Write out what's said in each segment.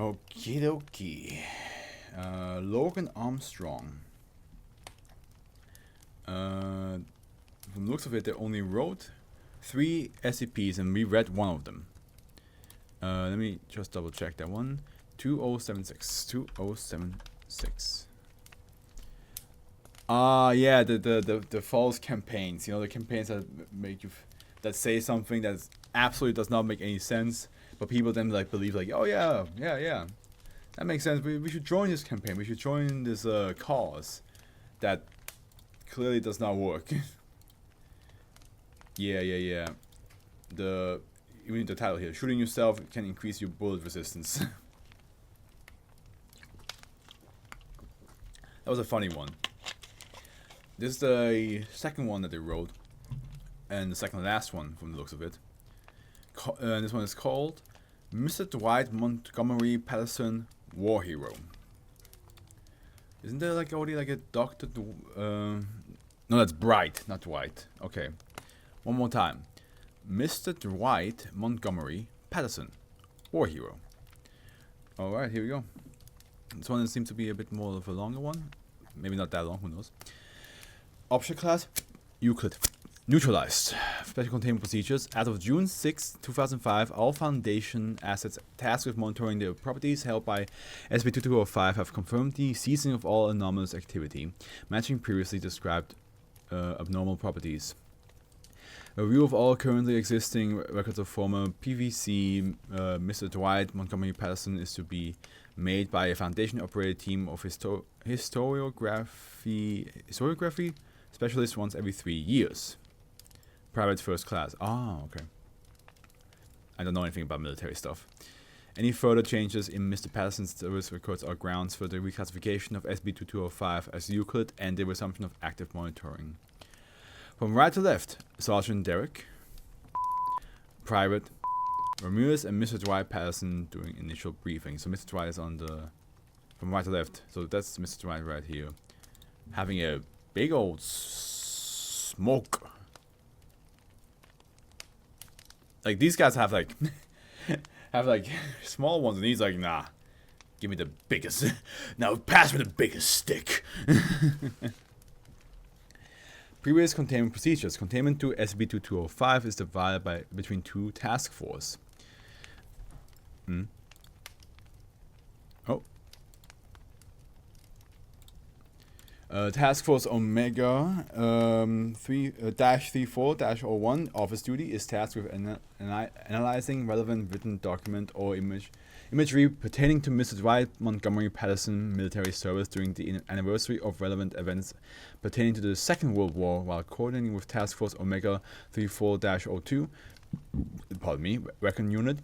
Okie dokie. Logan Armstrong. From the looks of it, they only wrote 3 SCPs and we read one of them. Let me just double check that one. 2076. 2076. Yeah, the false campaigns. You know, the campaigns that make you that say something that absolutely does not make any sense, but people then like believe like, oh yeah, that makes sense. We should join this campaign. We should join this cause that clearly does not work. yeah. Even the title here, shooting yourself can increase your bullet resistance. That was a funny one. This is the second one that they wrote, and the second last one from the looks of it. This one is called Mr. Dwight Montgomery-Patterson, War Hero. Isn't there like already like a Dr. No, that's Bright, not Dwight. Okay, one more time. Mr. Dwight Montgomery-Patterson, War Hero. Alright, here we go. This one seems to be a bit more of a longer one. Maybe not that long, who knows. Object class, Euclid. Neutralized. Special containment procedures. As of June 6, 2005, all Foundation assets tasked with monitoring the properties held by SCP-2205 have confirmed the ceasing of all anomalous activity, matching previously described abnormal properties. A review of all currently existing records of former PVC Mr. Dwight Montgomery-Patterson is to be made by a Foundation-operated team of historiography specialists once every 3 years. Private first class. Ah, okay. I don't know anything about military stuff. Any further changes in Mr. Patterson's service records are grounds for the reclassification of SCP-2205 as Euclid and the resumption of active monitoring. From right to left, Sergeant Derek, Private Ramirez, and Mr. Dwight Patterson doing initial briefing. So Mr. Dwight is on the from right to left. So that's Mr. Dwight right here, having a big old smoke. Like these guys have like small ones, and he's like, nah, give me the biggest. Now pass me the biggest stick. Previous containment procedures. Containment to SCP-2205 is divided between 2 task force. Task Force Omega 3-34-01 Office Duty is tasked with analyzing relevant written document or imagery pertaining to Mr. Dwight Montgomery-Patterson military service during the anniversary of relevant events pertaining to the Second World War, while coordinating with Task Force Omega 34-02, Recon Unit,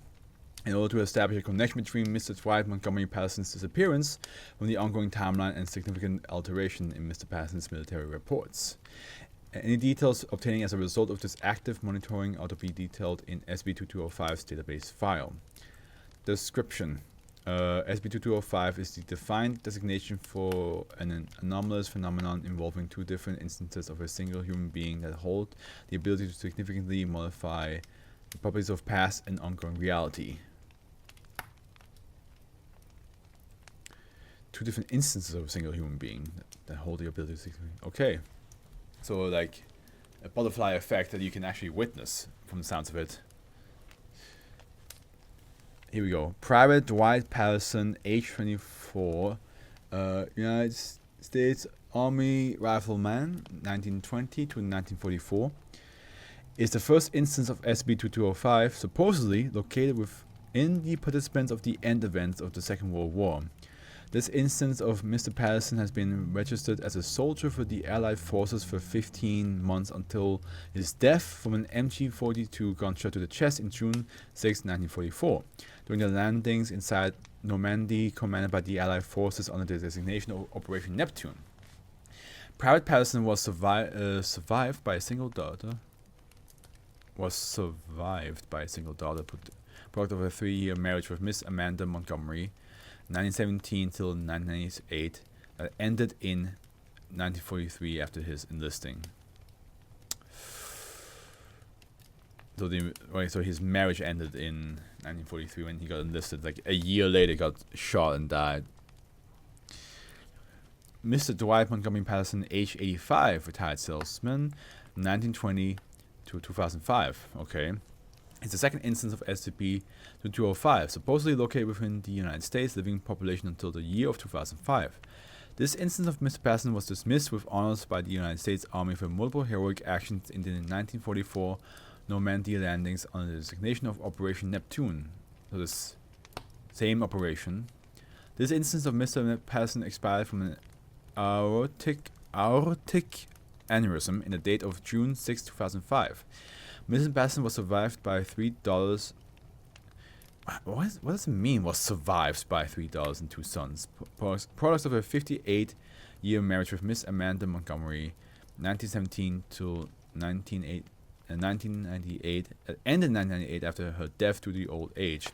in order to establish a connection between Mr. Dwight Montgomery-Patterson's disappearance from the ongoing timeline and significant alteration in Mr. Patterson's military reports. Any details obtaining as a result of this active monitoring are to be detailed in SCP-2205's database file. Description. SCP-2205 is the defined designation for an anomalous phenomenon involving 2 different instances of a single human being that hold the ability to significantly modify the properties of past and ongoing reality. 2 different instances of a single human being that hold the ability to... Okay. So, like, a butterfly effect that you can actually witness from the sounds of it. Here we go. Private Dwight Patterson, age 24, United States Army Rifleman, 1920 to 1944, is the first instance of SCP-2205 supposedly located within the participants of the end events of the Second World War. This instance of Mr. Patterson has been registered as a soldier for the Allied forces for 15 months until his death from an MG-42 gunshot to the chest in June 6, 1944, during the landings inside Normandy commanded by the Allied forces under the designation of Operation Neptune. Private Patterson was survived by a single daughter, product of a 3-year marriage with Miss Amanda Montgomery, 1917 till 1998, that ended in 1943 after his enlisting. So his marriage ended in 1943 when he got enlisted. Like a year later, got shot and died. Mr. Dwight Montgomery-Patterson, age 85, retired salesman, 1920 to 2005. Okay. It's the second instance of SCP-2205, supposedly located within the United States living population until the year of 2005. This instance of Mr. Patterson was dismissed with honors by the United States Army for multiple heroic actions in the 1944 Normandy landings under the designation of Operation Neptune. So this same operation. This instance of Mr. Patterson expired from an aortic aneurysm in the date of June 6, 2005. Mrs. Patterson was survived by $3. What does it mean? Was survived by $3 and 2 sons. Products of a 58-year marriage with Miss Amanda Montgomery, 1917 to 1998, ended in 1998 after her death due to old age.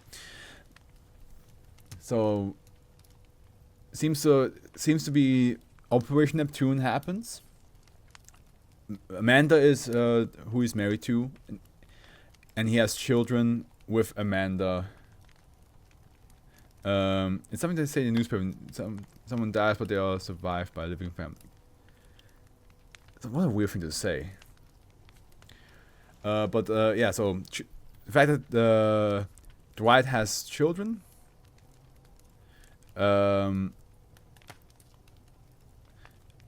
So seems to be Operation Neptune happens. Amanda is who he's married to, and he has children with Amanda. It's something they say in the newspaper. Someone dies, but they are survived by a living family. What a weird thing to say. Yeah. So the fact that Dwight has children.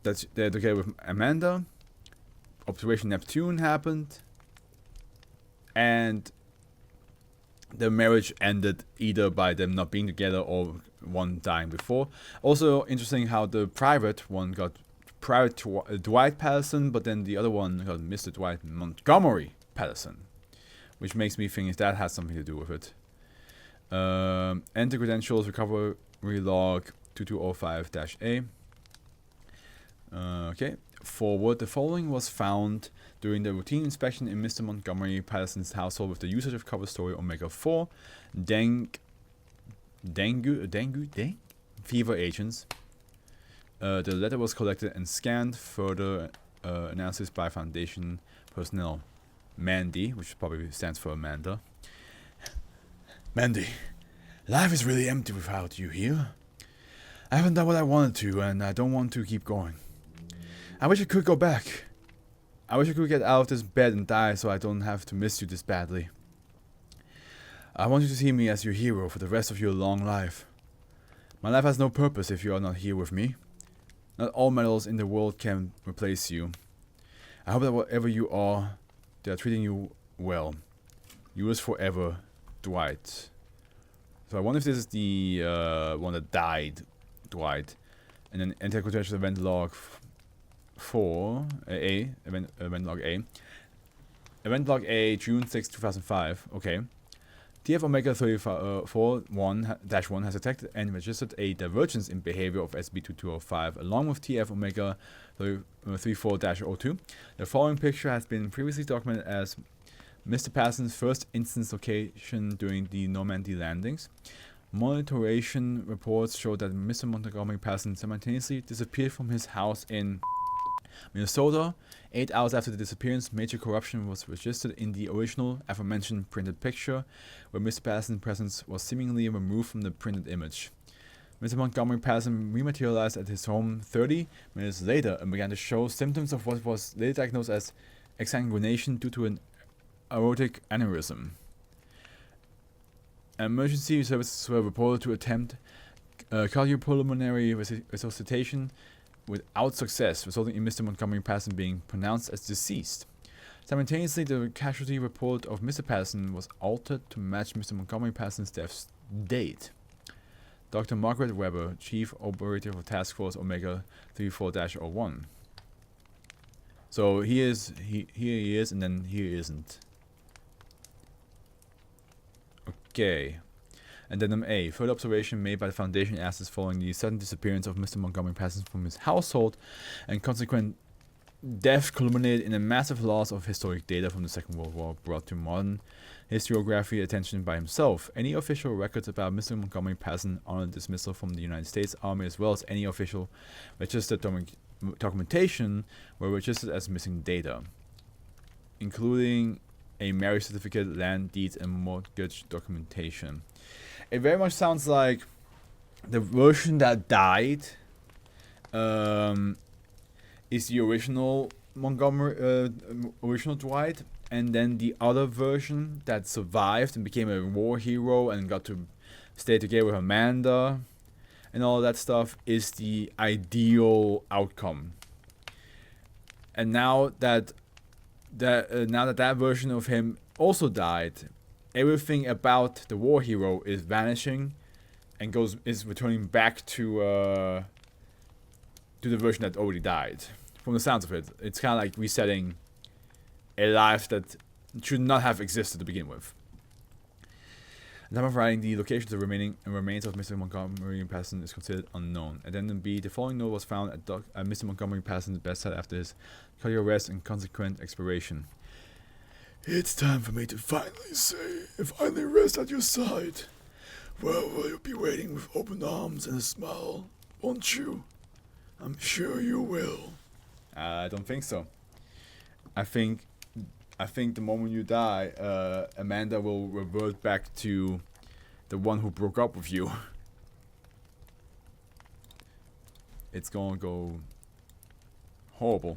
That's they're together with Amanda. Operation Neptune happened, and the marriage ended either by them not being together or one dying before. Also interesting how the private one got Private Dwight Patterson, but then the other one got Mr. Dwight Montgomery-Patterson, which makes me think if that has something to do with it. Enter credentials, recovery log 2205-A. Okay. Forward. The following was found during the routine inspection in Mr. Montgomery-Patterson's household with the usage of cover story Omega-4, dengue fever agents. The letter was collected and scanned. Further analysis by Foundation personnel. Mandy, which probably stands for Amanda. Mandy, life is really empty without you here. I haven't done what I wanted to, and I don't want to keep going. I wish I could go back. I wish I could get out of this bed and die so I don't have to miss you this badly. I want you to see me as your hero for the rest of your long life. My life has no purpose if you are not here with me. Not all medals in the world can replace you. I hope that wherever you are, they are treating you well. Yours forever, Dwight. So I wonder if this is the one that died, Dwight. And then enter quotation event log 4 event log A. Event log A, June 6, 2005. Okay. TF Omega 34-1 has detected and registered a divergence in behavior of SCP-2205 along with TF Omega 34-02. The following picture has been previously documented as Mr. Patterson's first instance location during the Normandy landings. Monitoration reports show that Mr. Montgomery-Patterson simultaneously disappeared from his house in Minnesota. 8 hours after the disappearance, major corruption was registered in the original aforementioned printed picture, where Mr. Patterson's presence was seemingly removed from the printed image. Mr. Montgomery-Patterson rematerialized at his home 30 minutes later and began to show symptoms of what was later diagnosed as exsanguination due to an aortic aneurysm. Emergency services were reported to attempt cardiopulmonary resuscitation without success, resulting in Mr. Montgomery-Patterson being pronounced as deceased. Simultaneously, the casualty report of Mr. Patterson was altered to match Mr. Montgomery-Patterson's death's date. Dr. Margaret Weber, Chief Operator of Task Force Omega 34-01. So here he is, and then here he isn't. Okay. Addendum A. Further observation made by the Foundation assets following the sudden disappearance of Mr. Montgomery-Patterson from his household and consequent death culminated in a massive loss of historic data from the Second World War brought to modern historiography attention by himself. Any official records about Mr. Montgomery-Patterson honored dismissal from the United States Army, as well as any official registered documentation were registered as missing data, including a marriage certificate, land deeds, and mortgage documentation. It very much sounds like the version that died is the original original Dwight, and then the other version that survived and became a war hero and got to stay together with Amanda and all that stuff is the ideal outcome. And now that that version of him also died, everything about the war hero is vanishing and is returning back to the version that already died. From the sounds of it, it's kind of like resetting a life that should not have existed to begin with. At the time of writing, the location of the remains of Mr. Montgomery-Patterson is considered unknown. Addendum B: the following note was found at Mr. Montgomery-Patterson's bedside after his cardiac arrest and consequent expiration. It's time for me to finally rest at your side. Well, will you be waiting with open arms and a smile, won't you? I'm sure you will. I don't think so. I think the moment you die, Amanda will revert back to the one who broke up with you. It's gonna go horrible.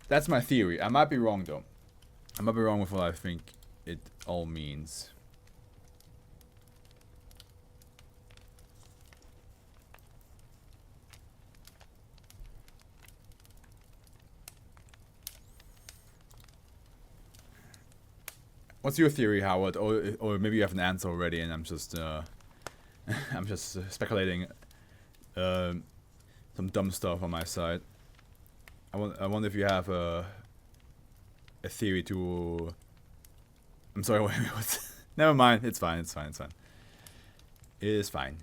That's my theory. I might be wrong though. I might be wrong with what I think it all means. What's your theory, Howard? Or maybe you have an answer already, and I'm just speculating some dumb stuff on my side. I wonder if you have a theory to. I'm sorry. Wait, what? Never mind. It's fine. It is fine.